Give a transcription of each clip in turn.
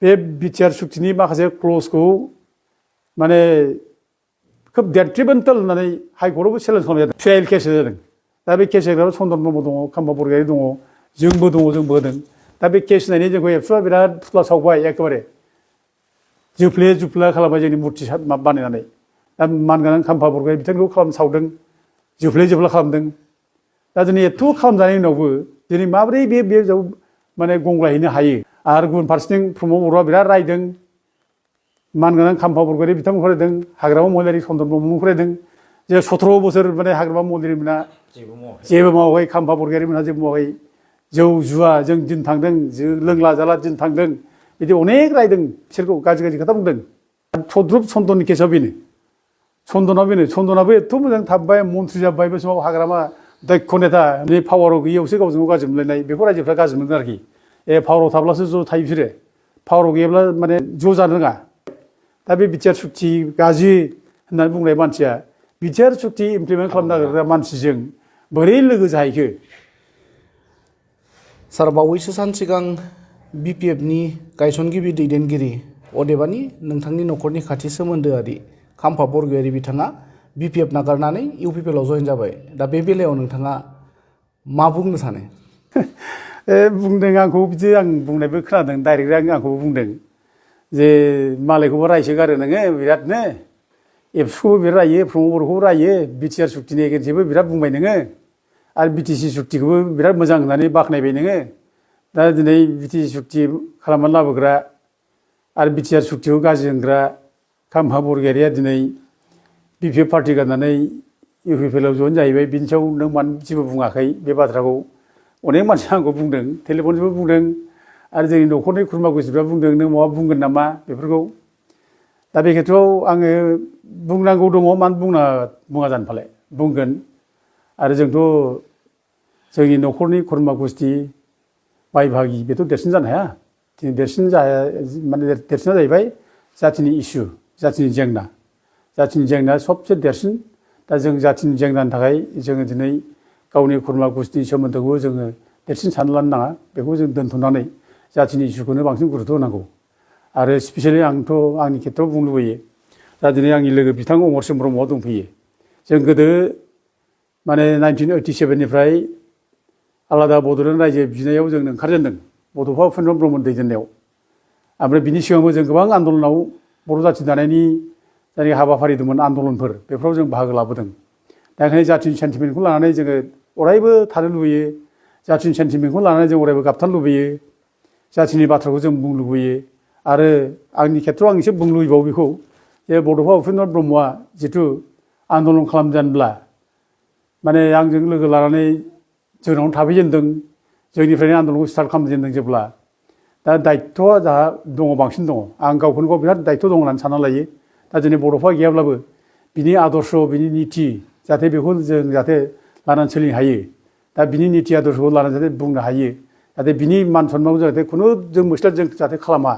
बे बिटिआर सुक्तिनि माखासे क्लजखौ माने खोब डेट्रिमेन्टेल होननानै हाइकर्टआवबो चेलेन्ज खालामनाय जादों पिआइएल केस जादों दा बे केस होग्रायाव चन्दन ब्रह्म दङ खाम्फा बरगयारि दङ जोंबो दङ जोंबो होदों दा बे केस होनायनि जोंखौ एबसुआ बिराद फुस्ला सावबाय एखेबारे जुफ्ले जुफ्ला खालामबाय जोंनि मुर्ति बानायनानै दा मानगोनां खाम्फा बरगयारि बिथांखौ सावदों जुफ्ले जुफ्ला खालामदों दा दिनै एथ' खालामजानायनि उनावबो दिनै माबोरै बे माने गंग्लायहैनो हायो आरो गुबुन फारसेथिं प्रमद बर'आ बिराद रायदों मानगोनां खाम्फा बरगयारि बिथांखौ फरायदों हाग्रामा महिलारि चन्दन ब्रह्मखौ फरायदों जे 17 बोसोर माने हाग्रामा महिलारि मोना जेबो मावाखै खाम्फा बरगयारि मोनहा जेबो मावाखै जौ जुवा जों दिन थांदों लोंला जाला दिन थांदों बिदि अनेक रायदों बिसोरखौ गाज्रि गाज्रि खोथा बुंदों सद्रुप चन्दननि केसआव बेनो चन्दनाबो एथ' मोजां थाबबाय मन्थ्रि जाबाय बे समाव हाग्रामा दक्ष नेता बे पावाराव गैयैयावसो गावजों गाव गाज्रि मोनलायनाय बेखौ रायजोफ्रा गाज्रि मोनदों आरोखि पावाराव थाब्लासो ज' थायो बिसोरो पावाराव गैयाब्ला माने ज' जानो रोङा दा बे बिटिआर सुक्ति गाज्रि होननानै बुंनाय मानसिया बिटिआर सुक्ति इमप्लिमेन्ट खालामनो नागिरग्रा मानसिजों बोरै लोगो जाहैखो सार बावैसो सान सिगां बिपिएफनि गायसनगिरि दैदेनगिरि अदेबानि नोंथांनि न'खरनि खाथि सोमोन्दोआरि खाम्फा बरगयारि बिथाङा बिपिएफ नागारनानै इउपिपिएलआव जयेन जाबाय दा बे बेलायाव नोंथाङा मा बुंनो सानो बुंदों आंखौ बिदि आं बुंनायबो खोनादों डाइरेक्ट आंखौबो बुंदों जे मालायखौबो रायसोगारो नोङो बिरादनो एबसुखौबो बिराद रायो प्रमद बर'खौबो रायो बिटिआर सुक्तिनि एगेन्स्टैबो बिराद बुंबाय नोङो आरो बिटिसि सुक्तिखौबो बिराद मोजां होननानै बाख्नायबाय नोङो दा दिनै बिटिसि सुक्ति खालामनानै लाबोग्रा आरो बिटिआर सुक्तिखौ गाज्रि होनग्रा खाम्फा बरगयारिया दिनै बिपिएफ पार्टि गारनानै इउपिपिएलआव जयेन जाहैबाय बिनि सायाव नों मानो जेबो बुङाखै बे बाथ्राखौ अनेक मानसिया आंखौ बुंदों टेलिफनजोंबो बुंदों आरो जोंनि न'खरनि खुरमा गुस्थिफ्रा बुंदों नों माबा बुंगोन नामा बेफोरखौ दा बे खेथ्रआव आङो बुंनांगौ दङ मानो बुङा जानो फालाय बुंगोन आरो जोंथ' जोंनि न'खरनि खुरमा गुस्थि बाय बाहागि बेथ' देरसिन जानो हाया दिनै देरसिन माने देरसिना जाहैबाय जाथिनि इसु जाथिनि जेंना सबसे देरसिन दा जों जाथिनि जेंनानि थाखाय जोङो दिनै गावनि खुरमा गुस्थि सोमोन्दोखौ जोङो देरसिन सानना लानो नाङा बेखौ जों दोनथ'नानै जाथिनि इसुखौनो बांसिन गुरुत्व होनांगौ आरो स्पेसियेलि आंथ' आंनि खेथ्रआव बुंनो लुबैयो दा दिनै आंनि लोगो बिथां अमरसिं ब्रह्मआ दंफैयो जों गोदो माने 1987निफ्राय आलादा बड'लेण्ड रायजो बिनायाव जों ओंखारजेनदों बड'फा उपेन्द्र ब्रह्मनि दैदेननायाव ओमफ्राय बिनि सिगांबो जों गोबां आन्दलनाव बर' जाथि दानायनि जायनाखि हाबाफारि दंमोन आन्दलनफोर बेफोराव जों बाहागो लाबोदों दा ओंखायनो जाथिनि सेन्टिमेन्टखौ लानानै जोङो अरायबो थानो लुबैयो जाथिनि सेन्टिमेन्टखौ लानानै जों अरायबो गाबथानो लुबैयो जाथिनि बाथ्राखौ जों बुंनो लुबैयो आरो आंनि खेथ्रआव आं एसे बुंनो लुबैबावो बेखौ जे बड'फा उपेन्द्र ब्रह्मआ जिथु आन्दलन खालामजेनब्ला माने आंजों लोगो लानानै जोंनावनो थाफैजेनदों जोंनिफ्रायनो आन्दलनखौ स्टार्ट खालामजेनदों जेब्ला दा दायथ'आ जोंहा दङ बांसिन दङ आं गावखौनो गाव बिराद दायथ' दं होननानै सानना लायो दा दिनै बड'फा गैयाब्लाबो बिनि आदर्श बिनि निथि जाहाथे बेखौ जों जाहाथे लानानै सोलिनो हायो दा बिनि निथि आदर्शखौ लानानै जाहाथे बुंनो हायो जाहाथे बिनि मान सन्मानखौ जाहाथे खुनु जों मोस्लाद जों जाहाथे खालामा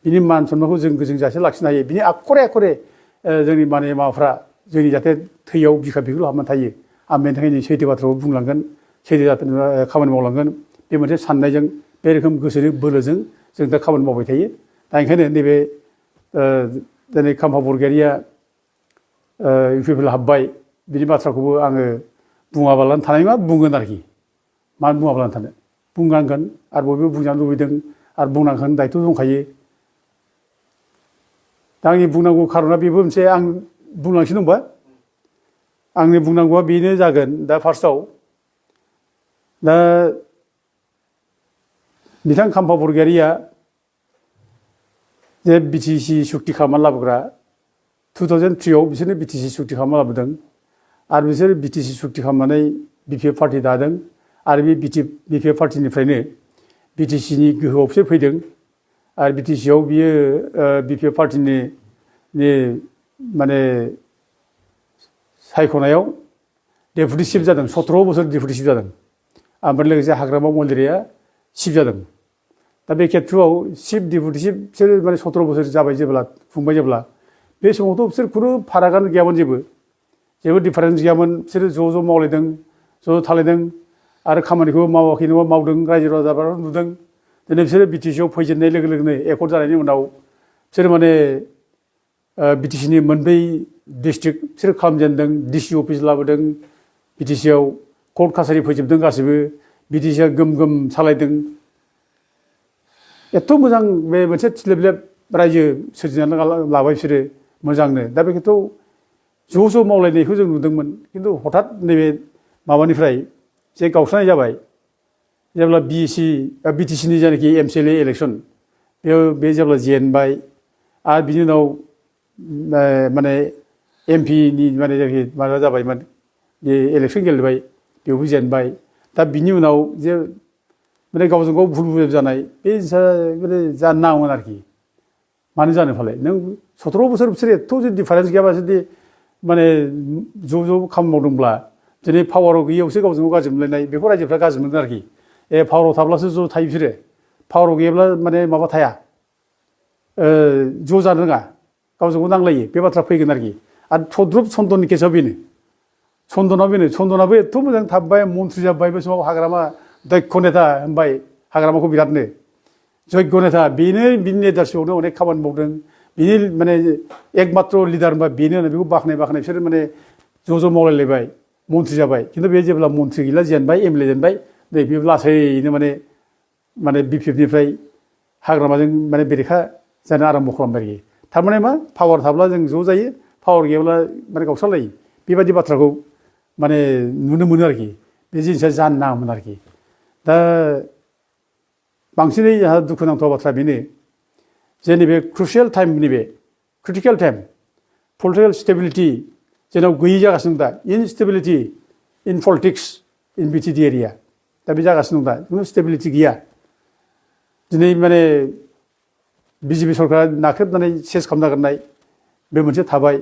बिनि मान सन्मानखौ जों गोजों जासे लाखिनो हायो बिनि आखरे जोंनि माने माबाफ्रा जोंनि जाहाथे थैयाव बिखा बिगुर हाबनानै थायो आं बेनि थाखायनो सैथो बाथ्राखौ बुंलांगोन सैथो खामानि मावलांगोन बे मोनसे साननायजों बे रोखोम गोसोनि बोलोजों जों दा खामानि मावबाय थायो दा ओंखायनो नैबे दिनै खाम्फा बरगयारिया इउपिपिएल हाबबाय बिनि बाथ्राखौबो आङो बुङाबालानो थानाय नङा बुंगोन आरोखि मानो बुङाबालानो थानो बुंनांगोन आरो बयबो बुंजानो लुबैदों आरो बुंनांगोन दायथ' दंखायो दा आंनि बुंनांगौ खार'ना बेबो मोनसे आं बुंलांसिनो दंबा आंनि बुंनांगौआ बेनो जागोन दा फार्स्टआव दा बिथां खाम्फा बरगयारिया जे बिटिसि सुक्ति खालामना लाबोग्रा 2003आव बिसोरनो बिटिसि सुक्ति खालामना लाबोदों आरो बिसोर बिटिसि सुक्ति खालामनानै बिपिएफ पार्टि दादों आरो बे बिपिएफ पार्टिनिफ्रायनो बिटिसिनि गोहोआव बिसोर फैदों आरो बिटिसिआव बियो बिपिएफ पार्टिनि माने सायख'नायाव डेपुटि चिफ जादों 17 बोसोर डेपुटि चिफ जादों ओमफ्राय लोगोसे हाग्रामा महिलारिया चिफ जादों दा बे खेथ्रआव चिफ डेपुटि चिफ बिसोर माने 17 बोसोर जाबाय जेब्ला खुंबाय जेब्ला बे समावथ' बिसोर खुनु फारागानो गैयामोन जेबो डिफारेन्स गैयामोन बिसोरो ज' मावलायदों ज' थालायदों आरो खामानिखौ मावाखै नङा मावदों रायजो राजाफ्रा नुदों दिनै बिसोरो बिटिसिआव फैजेननाय लोगो लोगोनो एकर्ड जानायनि उनाव बिसोरो माने बिटिसिनि मोनब्रै डिस्ट्रिक्ट बिसोर खालामजेनदों डिसि अफिस लाबोदों बिटिसिआव कर्ट कासारि फैजोबदों गासिबो बिटिसिआ गोम गोम सालायदों एथ' मोजां बे मोनसे थिलेबलेब रायजो सोरजिनानै लाबाय बिसोरो मोजांनो दा बेखौथ' ज' ज' मावलायनायखौ जों नुदोंमोन खिन्थु हठात नैबे माबानिफ्राय जे गावस्रानाय जाबाय जेब्ला बिटिसिनि जायनाखि एमसिएलए इलेक्सन बेयाव बे जेब्ला जेनबाय आरो बिनि उनाव माने एमपिनि माने जायनाखि माबा जाबायमोन बे इलेक्सन गेलेबाय बेयावबो जेनबाय दा बिनि उनाव जे माने गावजों गाव भुल बुजाब जानाय बे माने जानो नाङामोन आरोखि मानो जानो फालाय नों 17 बोसोर बिसोर एथ' जुदि डिफारेन्स गैयाबा जुदि माने ज' ज' खामानि मावदोंब्ला दिनै पावाराव गैयैयावसो गावजों गाव गाज्रि मोनलायनाय बेखौ रायजोफ्रा गाज्रि मोनदों आरोखि पावाराव थाब्लासो ज' थायो बिसोरो पावाराव गैयाब्ला माने माबा थाया ज' जानो रोङा गावजों गाव नांलायो बे बाथ्रा फैगोन आरोखि आरो थद्रुब चन्दननि केसआव बेनो चन्दनाबो एथ' मोजां थाबबाय मन्थ्रि जाबाय बे समाव हाग्रामा दक्ष नेता होनबाय हाग्रामाखौ बिरादनो जग्य नेता बेनो बिनि लिडारशिपआवनो अनेक खामानि मावदों बिनि माने एकमात्र लिडार होनबा बेनो होनो बेखौ बाख्नाय बिसोर माने ज' ज' मावलायलायबाय मन्थ्रि जाबाय खिन्थु बे जेब्ला मन्थ्रि गैला जेनबाय एमएलए जेनबाय नै बे लासैनो माने बिपिएफनिफ्राय हाग्रामाजों माने बेरेखा जानो आराम्भ खालामबाय आरोखि थारमाने मा पावार थाब्ला जों ज' जायो पावार गैयाब्ला माने गावस्रालायो बेबायदि बाथ्राखौ माने नुनो मोनो आरोखि बे जिनिसा जानो नाङामोन आरोखि दा बांसिनै जोंहा दुखुनांथाव बाथ्रा बेनो जे नैबे क्रुसियेल टाइम नैबे क्रिटिकेल टाइम पलिटिकेल स्टेबिलिटि जोंनाव गैयि जागासिनो दं दा इनस्टेबिलिटि इन पलिटिक्स इन बिटिडि एरिया दा बे जागासिनो दं दा खुनु स्टेबिलिटि गैया दिनै माने बिजेपि सरकारा नाख्रेबनानै सेस खालामनो नागिरनाय बे मोनसे थाबाय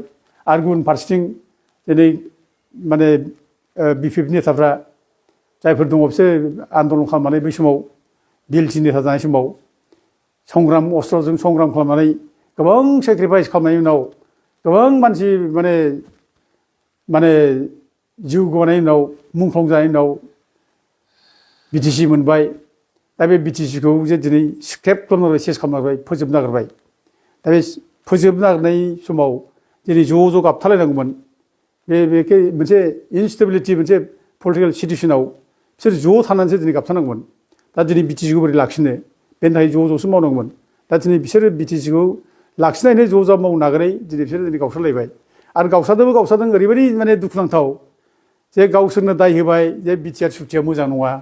आरो गुबुन फारसेथिं दिनै माने बिपिएफनि नेताफ्रा जायफोर दङ बिसोर आन्दलन खालामनानै बै समाव बिएलटि नेता जानाय समाव संग्राम अस्त्रजों संग्राम खालामनानै गोबां सेक्रिफाइस खालामनायनि उनाव गोबां मानसि माने जिउ गनायनि उनाव मुंख्लं जानायनि उनाव बिटिसि मोनबाय दा बे बिटिसिखौ जे दिनै स्क्रेप खालामनांबाय सेस खालामनांबाय फोजोबनो नागिरबाय दा बे फोजोबनो नागिरनाय समाव दिनै ज' ज' गाबथालायनांगौमोन बेखे मोनसे इनस्टेबिलिटि मोनसे पलिटिकेल सिटुएसनाव बिसोर ज' थानानैसो दिनै गाबथानांगौमोन दा दिनै बिटिसिखौ बोरै लाखिनो बेनि थाखाय ज' ज'सो मावनांगौमोन दा दिनै बिसोरो बिटिसिखौ लाखिनायनो ज' ज' मावनो नागिरै दिनै बिसोरो दिनै गावस्रालायबाय आरो गावस्रादों ओरैबायदि माने दुखुनांथाव जे गावसोरनो दाय होबाय जे बिटिआर सुक्तिया मोजां नङा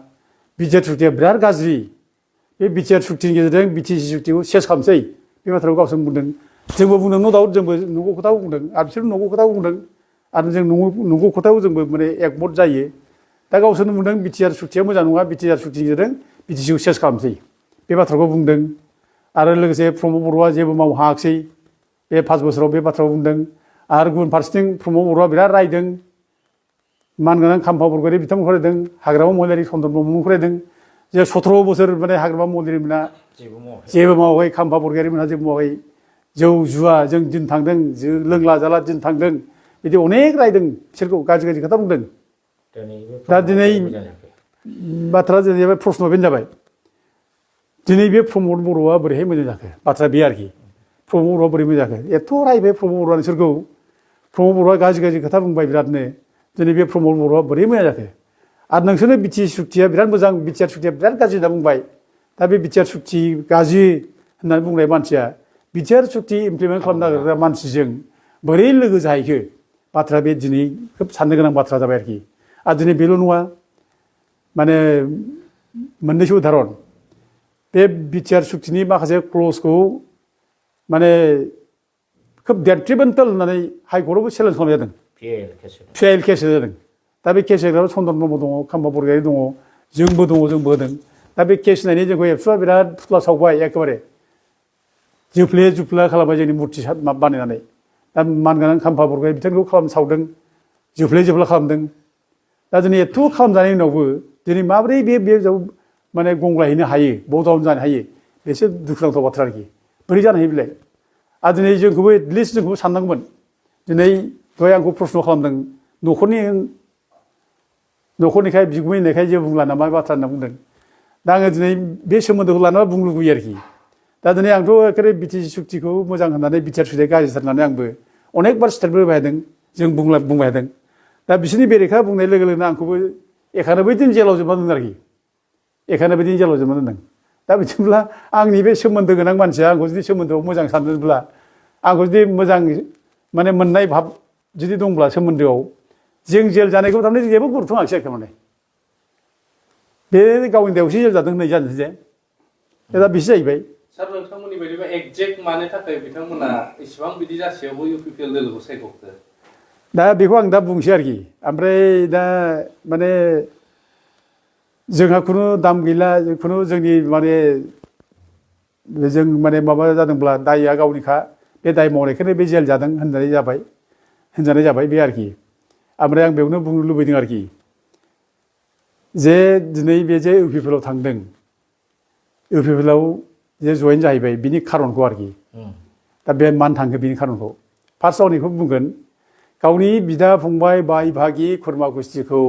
बिटिआर सुक्तिया बिराद गाज्रि बे बिटिआर सुक्तिनि गेजेरजों बिटिसि सुक्तिखौ सेस खालामसै बे बाथ्राखौ गावसोर बुंदों जोंबो बुंदों न' दाउट जोंबो नंगौ खोथाखौ बुंदों आरो बिसोरबो नंगौ खोथाखौ बुंदों आरो जों नंगौ खोथाखौ जोंबो माने एकमत जायो दा गावसोरनो बुंदों बिटिआर सुक्तिया मोजां नङा बिटिआर सुक्तिनि गेजेरजों बिटिसिखौ सेस खालामसै बे बाथ्राखौ बुंदों आरो लोगोसे प्रमद बर'आ जेबो मावनो हायाखिसै बे 5 बोसोराव बे बाथ्राखौ बुंदों आरो गुबुन फारसेथिं प्रमद बर'आ बिराद रायदों मानगोनां खाम्फा बरगयारि बिथांमोन फरायदों हाग्रामा महिलारि चन्दन ब्रह्ममोन फरायदों जे 17 बोसोर माने हाग्रामा महिलारि मोना जेबो मावाखै खाम्फा बरगयारि मोनहा जेबो मावाखै जौ जुवा जों दिन थांदों लोंला जाला दिन थांदों बिदि अनेक रायदों बिसोरखौ गाज्रि खोथा बुंदों दा दिनै बाथ्रा जेनेबा प्रश्न बेनो जाबाय दिनै बे प्रमद बर'आ बोरैहाय मोजां जाखो बाथ्रा बे आरोखि प्रमद बर'आ बोरै मोजां जाखो एथ' रायबाय प्रमद बर'आ नोंसोरखौ प्रमद बर'आ गाज्रि खोथा बुंबाय बिरादनो दिनै बे प्रमद बर'आ बोरै मोजां जाखो आरो नोंसोरनो बिटिसि सुक्तिया बिराद मोजां बिटिआर सुक्तिया बिराद गाज्रि होनना बुंबाय दा बे बिटिआर सुक्ति गाज्रि होननानै बुंनाय मानसिया बिटिआर सुक्ति इमप्लिमेन्ट खालामनो नागिरग्रा मानसिजों बोरै लोगो जाहैखो बाथ्राया बे दिनै खोब साननो गोनां बाथ्रा जाबाय आरोखि आरो दिनै बेल' नङा माने मोननैसो उदाहरन बे बिटिआर सुक्तिनि माखासे क्लजखौ माने खोब डेट्रिमेन्टेल होननानै हाइकर्टआवबो चेलेन्ज खालामनाय जादों पिआइएल केस जादों दा बे केस होग्रायाव चन्दन ब्रह्म दङ खाम्फा बरगयारि दङ जोंबो होदों दा बे केस होनायनि जोंखौ एबसुआ बिराद फुस्ला सावबाय एखेबारे जुफ्ले खालामबाय जोंनि मुर्ति बानायनानै दा मानगोनां खाम्फा बरगयारि बिथांखौ सावदों जुफ्ले खालामदों दा दिनै एथ' खालामजानायनि उनावबो दिनै माबोरै बे माने गंग्लायहैनो हायो बदाउन जानो हायो बेसो दुखुनांथाव बाथ्रा आरोखि बोरै जानो हायो बेलाय आरो दिनै जोंखौबो एटलिस्ट जोंखौबो साननांगौमोन दिनै दहाय आंखौ प्रश्न खालामदों न'खरनिखाय बिगुमै होननायखाय जेबो बुंला नामा बाथ्रा होनना बुंदों दा आङो दिनै बे सोमोन्दोखौ लानानै बुंनो लुबैयो आरोखि दा दिनै आंथ' एखेबारे बिटिसि सुक्तिखौ मोजां होननानै बिटिआर सुक्तिया गाज्रिथार होननानै आंबो अनेकबार स्टेटमेन्ट होबाय थादों जों बुंबाय थादों दा बिसोरनि बेरेखा बुंनाय लोगो लोगोनो आंखौबो एखानो बै दिन जेलाव जोबना दोनदों आरोखि एखानो बै दिन जेलाव जोबना दोनदों दा बिदिब्ला आंनि बे सोमोन्दो गोनां मानसिया आंखौ जुदि सोमोन्दोआव मोजां सानदोंब्ला आंखौ जुदि मोजां माने मोननाय भाब जुदि दंब्ला सोमोन्दोआव जों जेल जानायखौ थारमाने जेबो गुरुत्व होआखिसै आरोखि माने बे गावनि दायावसो जेल जादों होननाय जानोसै जे दा बिसो जाहैबाय सार नोंथांमोननि बायदिबा एक्जेक्ट मानि थाखाय बिथांमोना इसेबां बिदि जासेयावबो इउपिपिएल लोगोखौ सायख'खो दा बेखौ आं दा बुंसै आरोखि ओमफ्राय दा माने जोंहा खुनु दाम गैला खुनु जोंनि माने जों माने माबा जादोंब्ला दायआ गावनिखा बे दाय मावनायखायनो बे जेल जादों होनजानाय जाबाय बे आरोखि ओमफ्राय आं बेयावनो बुंनो लुबैदों आरोखि जे दिनै बे जे इउपिपिएलआव थांदों इउपिपिएलआव जे जयेन जाहैबाय बिनि खारनखौ आरोखि दा बे मानो थांखो बिनि खारनखौ फार्स्टआव आं बेखौ बुंगोन गावनि बिदा फंबाय बाय बाहागि खुरमा गुस्थिखौ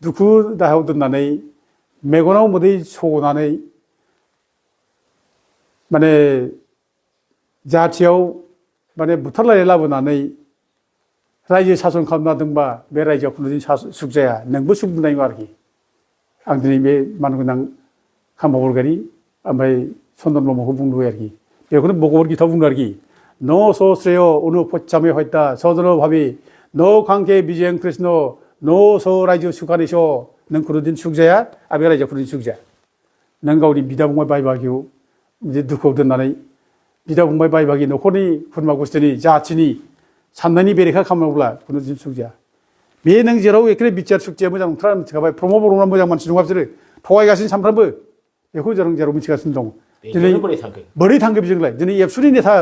दुखु दाहायाव दोननानै मेगनाव मोदै सनानै माने जाथियाव माने बुथारलायनाय लाबोनानै रायजो सासन खालामना दोंबा बे रायजोआव खुनुदिन सुख जाया नोंबो सुख मोननाय नङा आरोखि आं दिनै बे मानगोनां खाम्फा बरगयारी ओमफ्राय चन्दन ब्रह्मखौ बुंदों आरोखि बेखौनो भगवत गीतायाव बुंदों आरोखि न स श्रेय अनुपच्चामे हत्या सजन भाबि न खांखे बिजयं कृष्ण न स रायजो सुखानिस नों खुनुदिन सुख जाया आरो बे रायजोआव खुनुदिन सुख जाया नों गावनि बिदा फंबाय बाय बाहागिखौ बिदि दुखुआव दोननानै बिदा फंबाय बाय बाहागि न'खरनि खुरमा गुस्थिनि जाथिनि साननायनि बेरेखा खालामोब्ला खुनुदिन सुख जाया बे नों जेराव एखे बिटिआर सुक्तिया मोजां नंथारा मिथिखाबाय प्रमद बर'आ मोजां मानसि नङा बिसोरो थगायगासिनो सानफ्रामबो बेखौ जेराव मिथिगासिनो दं दिनै बोरै थांखो बिजोंलाय दिनै एबसुनि नेता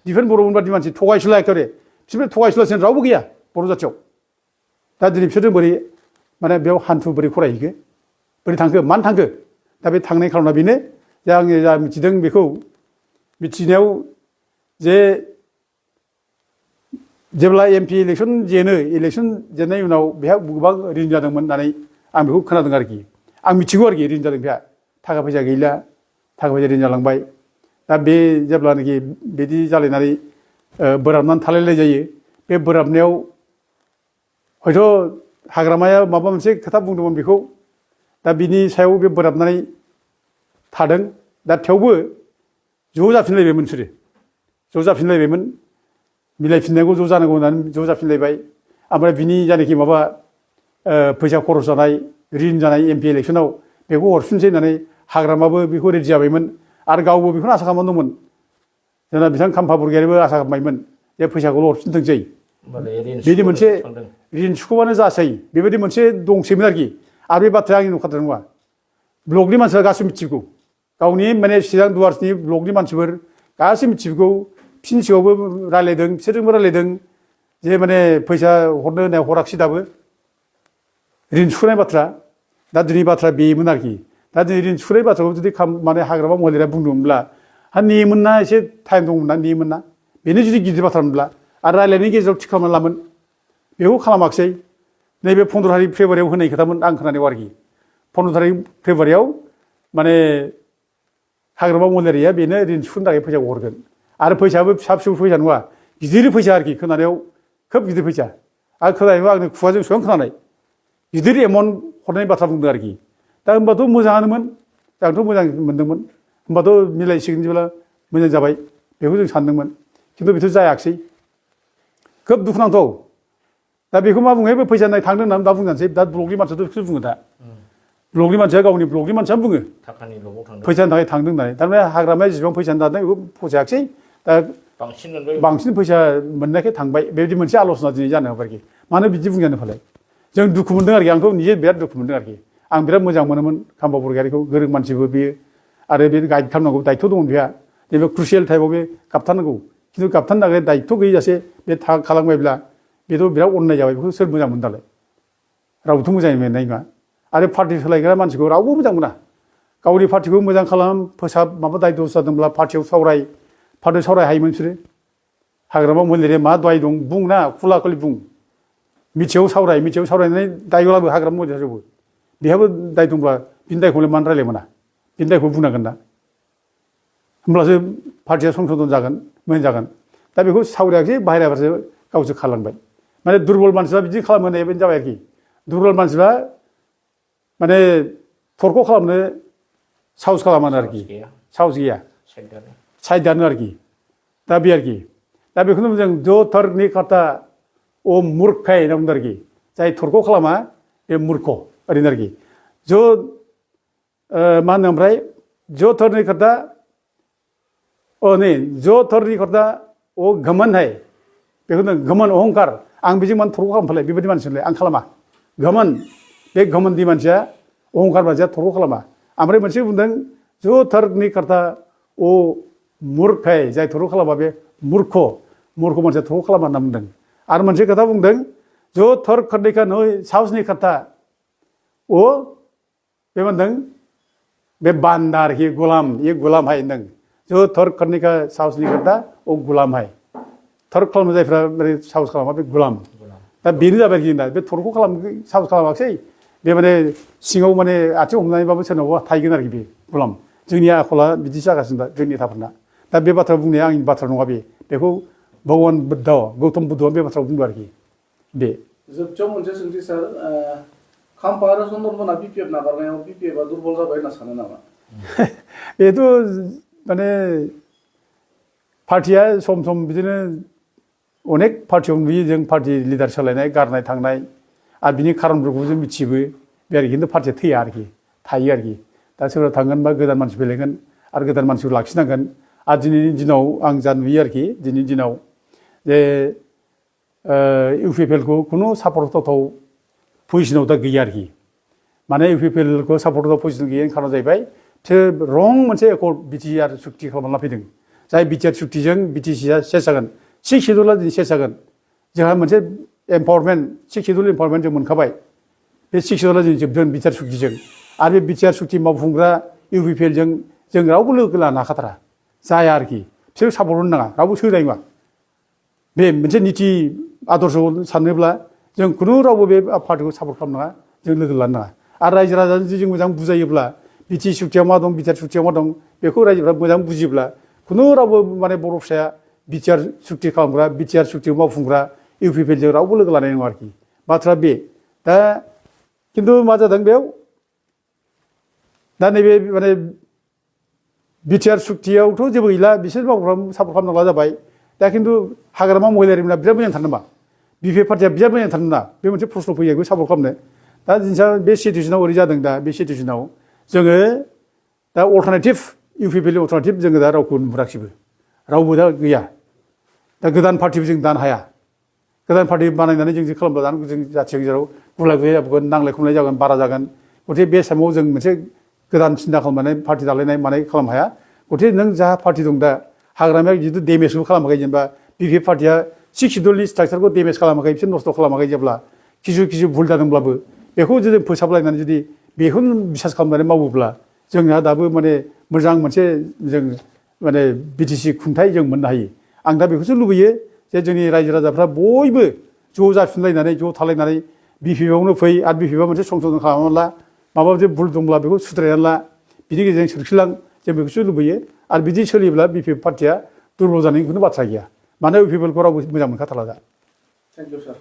दिफेन बर'मोन बादि मानसि थगायसुला एखेबारे बिसोर थगायसुलासिन रावबो गैया बर' जाथियाव दा दिनै बिसोरजों बोरै माने बेयाव हान्थु बोरै फरायहैखो बोरै थांखो मानो थांखो दा बे थांनाय खारना बेनो जे आङो जा मिथिदों बेखौ मिथिनायाव जे जेब्ला एमपि इलेक्सन जेननायनि उनाव बेहा गोबां रिन जादोंमोन होननानै आं बेखौ खोनादों आरोखि आं मिथिगौ आरोखि रिन जादों बेहा थाखा फैसा गैला थाखा फैसा रिन जालांबाय दा बे जेब्लानाखि बिदि जालायनानै बोराबनानै थालायलाय जायो बे बोराबनायाव हयथ' हाग्रामाया माबा मोनसे खोथा बुंदोंमोन बेखौ दा बिनि सायाव बे बोराबनानै थादों दा थेवबो ज' जाफिनलायबायमोन बिसोरो ज' जाफिनलायबायमोन मिलायफिननांगौ ज' जानांगौ होननानै ज' जाफिनलायबाय ओमफ्राय बिनि जानाखि माबा फैसा खरस जानाय रिन जानाय एमपि इलेक्सनाव बेखौ हरफिनसै होननानै हाग्रामाबो बेखौ रेडि जाबायमोन आरो गावबो बेखौनो आसा खालामनानै दंमोन जोंना बिथां खाम्फा बरगयारीबो आसा खालामबायमोन जे फैसाखौल' हरफिनथोंसै बिदि मोनसे रिन सुख'बानो जासै बेबायदि मोनसे दंसैमोन आरोखि आरो बे बाथ्राया आंनि नंखाद्राय नङा ब्लकनि मानसिफ्रा गासैबो मिथिगौ गावनि माने चिरां दुवार्सनि ब्लकनि मानसिफोर गासैबो मिथिगौ फिन सिगाङावबो रायलायदों बिसोरजोंबो रायलायदों जे माने फैसा हरनो होननाय हराखिसै दाबो रिन सुख'नाय बाथ्रा दा दिनै बाथ्रा बेमोन आरोखि दा दिनै रिन सुख'नाय बाथ्राखौ जुदि माने हाग्रामा महिलाया बुंदोंमोनब्ला नेयोमोन ना एसे टाइम दंमोन ना नेयोमोन ना बेनो जुदि गिदिर बाथ्रामोनब्ला आरो रायलायनायनि गेजेराव थिग खालामना लामोन बेखौ खालामाखिसै नैबे 15 तारिख फेब्रुवारियाव होनाय खोथामोन आं खोनानायाव आरोखि 15 तारिख फेब्रुवारियाव माने हाग्रामा महिलारिया बेनो रिन सुख'नो थाखाय फैसाखौ हरगोन आरो फैसायाबो फिसा फिसौ फैसा नङा गिदिर फैसा आरोखि खोनानायाव खोब गिदिर फैसा आरो खोनानायाव आंनि खुगाजों बेसेबां खोनानाय गिदिर एमाउन्ट हरनायनि बाथ्रा बुंदों आरोखि दा होनबाथ' मोजाङानोमोन आंथ' मोजां मोनदोंमोन होनबाथ' मिलायसिगोन जेब्ला मोजां जाबाय बेखौ जों सानदोंमोन खिन्थु बेथ' जायाखिसै खोब दुखुनांथाव दा बेखौ मा बुङो बे फैसा नाय थांदों होननानै दा बुंजानोसै दा ब्लकनि मानसियाथ' बेखौसो बुङो दा ब्लकनि मानसिया गावनि ब्लकनि मानसिया बुङो फैसानि थाखाय थांदों होननानै थारमाने हाग्रामाया जेसेबां फैसा दादों बेखौ फसायाखिसै दा बांसिन फैसा मोननायखाय थांबाय बेबायदि मोनसे आल'सना दिनै जानो होबाय आरोखि मानो बिदि बुंजानो फालाय जों दुखु मोनदों आरोखि आंथ' निजे बिराद दुखु मोनदों आरोखि आं बिराद मोजां मोनोमोन खाम्फा बरगयारीखौ गोरों मानसिबो बियो आरो बे गाइड खालामनांगौ दायथ' दंमोन बेहा नैबे क्रुसियेल टाइमाव बे गाबथारनांगौ खिन्थु गाबथानो थाखाय दायथ' गैयाजासे बे खालामबायब्ला बेथ' बिराद अननाय जाबाय बेखौ सोर मोजां मोनो दालाय रावबोथ' मोजाङै मोननाय नङा आरो पार्टि सोलायग्रा मानसिखौ रावबो मोजां मोना गावनि पार्टिखौ मोजां खालाम फोसाब माबा दायथ' जादोंब्ला पार्टियाव पार्टियाव सावराय हायोमोन बिसोरो हाग्रामा महिलारिया मा दाय दं बुं ना खुला खुलि बुं मिथियाव सावरायनानै दायब्लाबो हाग्रामा महिलारियावबो बेहाबो दाय दंब्ला बिनि दायखौलाय मानो रायलाय मोना बिनि दायखौ बुंनांगोन ना होमब्लासो पार्टिया संशोधन जागोन मोजां जागोन दा बेखौ सावरायाखै बाहेराफोरसो गावसो खालामबाय माने दुरबल मानसिफ्रा बिदि खालामो होननाय बायदि जाबाय आरोखि दुरबल मानसिफ्रा माने थरख' खालामनो साहस खालामानो आरोखि साहस गैया साइड दानो आरोखि दा बे आरोखि दा बेखौनो जों जो थर्कनि खाता अ मुर्खाय होनना बुंदों आरोखि जाय थरख' खालामा बे मुर्ख ओरैनो आरोखि जो मा होनो ओमफ्राय जो थर्कनि खाता अ नै जो थर्कनि खाता अ घमन है बेखौनो घमन अहंकार आं बेजों मानो थरख' खालामफालाय बेबायदि मानसिलाय आं खालामा घमन बे घमननि मानसिया अहंकार मानसिया थरख' खालामा ओमफ्राय मोनसे बुंदों जो थर्कनि खाता अ मुर्खाय जाय थरख' खालामा बे मुर्ख मानसिया थरख' खालामा होनना बुंदों आरो मोनसे खोथा बुंदों जो थर्क करने का नय साहसनि खोथा अ बे होनदों बे बान्दा आरोखि गुलाम ये गुलाम है होनदों जो थर्क करने का साहसनि खोथा अ गुलाम है थर्क खालामो जायफ्रा माने साहस खालामा बे गुलाम दा बेनो जाबाय आरोखि दा बे थरख' खालाम साहस खालामाखिसै बे माने सिङाव माने आथिं हमनानैबाबो सोरनावबा थाहैगोन आरोखि बे गुलाम जोंनि आखला बिदि जागासिनो दा जोंनि नेताफोरना दा बे बाथ्रा बुंनाया आंनि बाथ्रा नङा बेखौ भगवान बुद्ध गौतम बुद्धआ बे बाथ्राखौ बुंदों आरोखि बे जोबथियाव मोनसे सोंथि सार खाम्फा आरो चन्द्रमोना बिपिएफ नागारनायाव बिपिएफआ दुरबल जाबाय होनना सानो नामा बेथ' माने पार्टिया सम सम बिदिनो अनेक पार्टियाव नुयो जों पार्टि लिडार सोलायनाय गारनाय थांनाय आरो बिनि खारनफोरखौ जों मिथियोबो बे आरोखि खिन्थु पार्टिया थैया आरोखि थायो आरोखि दा सोरबा थांगोन बा गोदान मानसि फैलायगोन आरो गोदान मानसिखौ लाखिनांगोन आरो दिनैनि दिनाव आं जा नुयो आरोखि दिनैनि दिनाव जे इउपिपिएलखौ खुनु सापर्ट होथाव पजिसनाव दा गैया आरोखि माने इउपिपिएलखौ सापर्ट होथाव पजिसनाव गैयैनि खारना जाहैबाय बिसोर रं मोनसे एकर्ड बिटिआर सुक्ति खालामना फैदों जाय बिटिआर सुक्तिजों बिटिसिआ सेस जागोन 6 शेड्युला दिनै सेस जागोन जोंहा मोनसे एम्पावारमेन्ट 6 शेड्युल एम्पावारमेन्ट जों मोनखाबाय बे 6 शेड्युला दिनै जोबगोन बिटिआर सुक्तिजों आरो बे बिटिआर सुक्ति मावफुंग्रा इउपिपिएलजों जों रावबो लोगो लानो हाखाथारा जाया आरोखि बिसोर सापर्ट होनो नाङा रावबो सोलाय नङा बे मोनसे निति आदर्श साननोब्ला जों खुनु रावबो बे पार्टिखौ सापर्ट खालामनाङा जों लोगो लानो नाङा आरो रायजो राजाजों जुदि जों मोजां बुजायोब्ला बिटि सुक्तियाव मा दं बिटिआर सुक्तियाव मा दं बेखौ रायजोफ्रा मोजां बुजियोब्ला खुनु रावबो माने बर' फिसाया बिटिआर सुक्ति खालामग्रा बिटिआर सुक्ति मावफुंग्रा इउपिपिएलजों रावबो लोगो लानाय नङा आरोखि बाथ्रा बे दा खिन्थु मा जादों बेयाव दा नैबे माने बिटिआर सुक्तियावथ' जेबो गैला बिसोर मावग्रा सापर्ट खालामनांगौ जाबाय दा खिन्थु हाग्रामा महिलारिमोना बिराद मोजां थानो नामा बिपिएफ पार्टिया बिराद मोजां थानो ना बे मोनसे प्रश्न फैयो बेखौ सापर्ट खालामनो दा जिनिसा बे सिटुवेसनाव ओरै जादों दा बे सिटुवेसनाव जोङो दा अल्टारनेटिभ इउपिपिएलनि अल्टारनेटिभ जोङो दा रावखौ नुहुराखिसैबो रावबो दा गैया दा गोदान पार्टिबो जों दानो हाया गोदान पार्टि बानायनानै जों खालामब्ला दानो जों जाथिनि गेजेराव गुलाय गुजाय जागोन नांलाय खमलाय जागोन बारा जागोन गथे बे समाव जों मोनसे गोदान सिन्था खालामनानै पार्टि दालायनाय मानाय खालामनो हाया गथे नों जा पार्टि दं दा हाग्रामाया जिथु डेमेजबो खालामाखै जेनेबा बिपिएफ पार्टिया 6 शेड्युलनि स्ट्राक्चारखौ डेमेज खालामाखै बिसोर नस्थ' खालामाखै जेब्ला किसु भुल जादोंब्लाबो बेखौ जुदि फोसाबलायनानै जुदि बेखौनो बिसास खालामनानै मावोब्ला जोंहा दाबो माने मोजां मोनसे जों माने बिटिसि खुंथाय जों मोननो हायो आं दा बेखौसो लुबैयो जे जोंनि रायजो राजाफ्रा बयबो ज' जाफिनलायनानै ज' थालायनानै बिपिएफआवनो फै आरो बिपिएफआ मोनसे संशोधन खालामनानै ला माबा मोनसे भुल दंब्ला बेखौ सुद्रायनानै ला बिनि गेजेरजों सोरखिलां जों बेखौसो लुबैयो आरो बिदि सोलियोब्ला बिपिएफ पार्टिया दुरबल जानायनि खुनु बाथ्रा गैया मानो इउपिपिएलखौ रावबो मोजां मोनखाथारला दा थेंक इउ सार